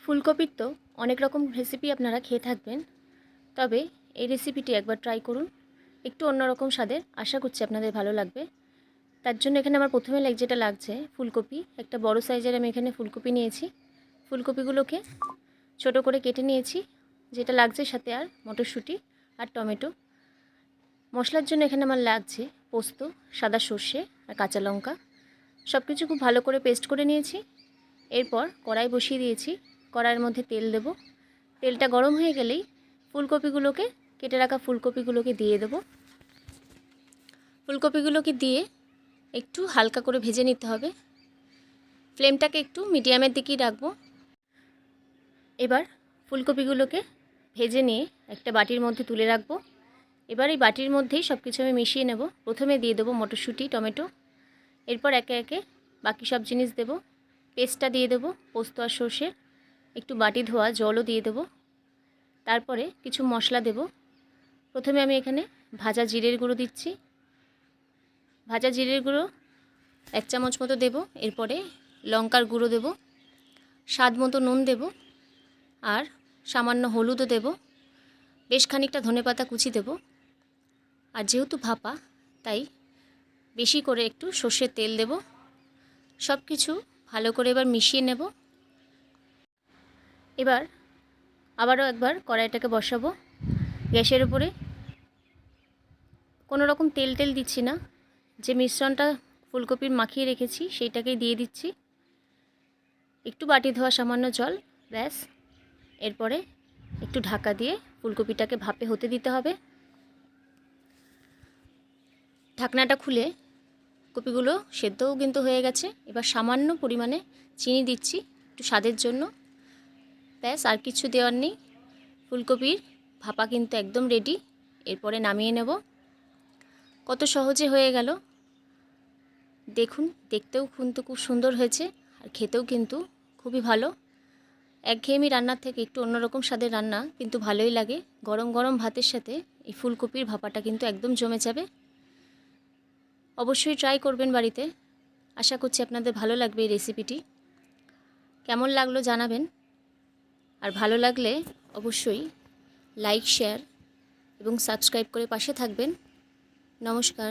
ফুলকপির তো অনেক রকম রেসিপি আপনারা খেয়ে থাকবেন, তবে এই রেসিপিটি একবার ট্রাই করুন। একটু অন্যরকম স্বাদের, আশা করছি আপনাদের ভালো লাগবে। তার জন্য এখানে আমার প্রথমে যেটা লাগছে ফুলকপি, একটা বড় সাইজের আমি এখানে ফুলকপি নিয়েছি। ফুলকপিগুলোকে ছোট করে কেটে নিয়েছি। যেটা লাগছে সাথে আর মটরশুঁটি আর টমেটো। মশলার জন্য এখানে আমার লাগছে পোস্ত, সাদা সর্ষে আর কাঁচা লঙ্কা। সব কিছু খুব ভালো করে পেস্ট করে নিয়েছি। এরপর কড়াই বসিয়ে দিয়েছি। কড়াইয়ের মধ্যে তেল দেব। তেলটা গরম হয়ে গেলেই ফুলকপিগুলোকে, কেটে রাখা ফুলকপিগুলোকে দিয়ে দেব। ফুলকপিগুলোকে দিয়ে একটু হালকা করে ভেজে নিতে হবে। ফ্লেমটাকে একটু মিডিয়ামের দিকেই রাখবো। এবার ফুলকপিগুলোকে ভেজে নিয়ে একটা বাটির মধ্যে তুলে রাখবো। এবার এই বাটির মধ্যেই সব কিছু আমি মিশিয়ে নেব। প্রথমে দিয়ে দেবো মটরশুঁটি, টমেটো। এরপর একে একে বাকি সব জিনিস দেব। পেস্টটা দিয়ে দেবো পোস্ত আর সর্ষের। একটু বাটি ধোয়া জলও দিয়ে দেবো। তারপরে কিছু মশলা দেব। প্রথমে আমি এখানে ভাজা জিরের গুঁড়ো দিচ্ছি। ভাজা জিরের গুঁড়ো 1 চামচ মতো দেব। এরপরে লঙ্কার গুঁড়ো দেব, স্বাদ মতো নুন দেব, আর সামান্য হলুদও দেব। বেশ খানিকটা ধনেপাতা কুচি দেব। আর যেহেতু ভাপা, তাই বেশি করে একটু সর্ষের তেল দেব। সব কিছু ভালো করে এবার মিশিয়ে নেব। এবার আবারও একবার কড়াইটাকে বসাবো গ্যাসের উপরে। কোনো রকম তেল দিচ্ছি না। যে মিশ্রণটা ফুলকপির মাখিয়ে রেখেছি সেইটাকেই দিয়ে দিচ্ছি। একটু বাটি ধোয়া সামান্য জল, ব্যাস। এরপরে একটু ঢাকা দিয়ে ফুলকপিটাকে ভাপে হতে দিতে হবে। ঢাকনাটা খুলে কপিগুলো সেদ্ধও কিন্তু হয়ে গেছে। এবার সামান্য পরিমাণে চিনি দিচ্ছি একটু স্বাদের জন্য, ব্যাস। আর কিছু দেওয়ার নেই। ফুলকপির ভাপা কিন্তু একদম রেডি। এরপরে নামিয়ে নেব। কত সহজে হয়ে গেল দেখুন। দেখতেও কিন্তু খুব সুন্দর হয়েছে, আর খেতেও কিন্তু খুবই ভালো। একঘেয়েমি রান্নার থেকে একটু অন্যরকম স্বাদের রান্না কিন্তু ভালোই লাগে। গরম গরম ভাতের সাথে এই ফুলকপির ভাপাটা কিন্তু একদম জমে যাবে। অবশ্যই ট্রাই করবেন বাড়িতে। আশা করছি আপনাদের ভালো লাগবে এই রেসিপিটি। কেমন লাগলো জানাবেন। আর ভালো লাগলে অবশ্যই লাইক, শেয়ার এবং সাবস্ক্রাইব করে পাশে থাকবেন। নমস্কার।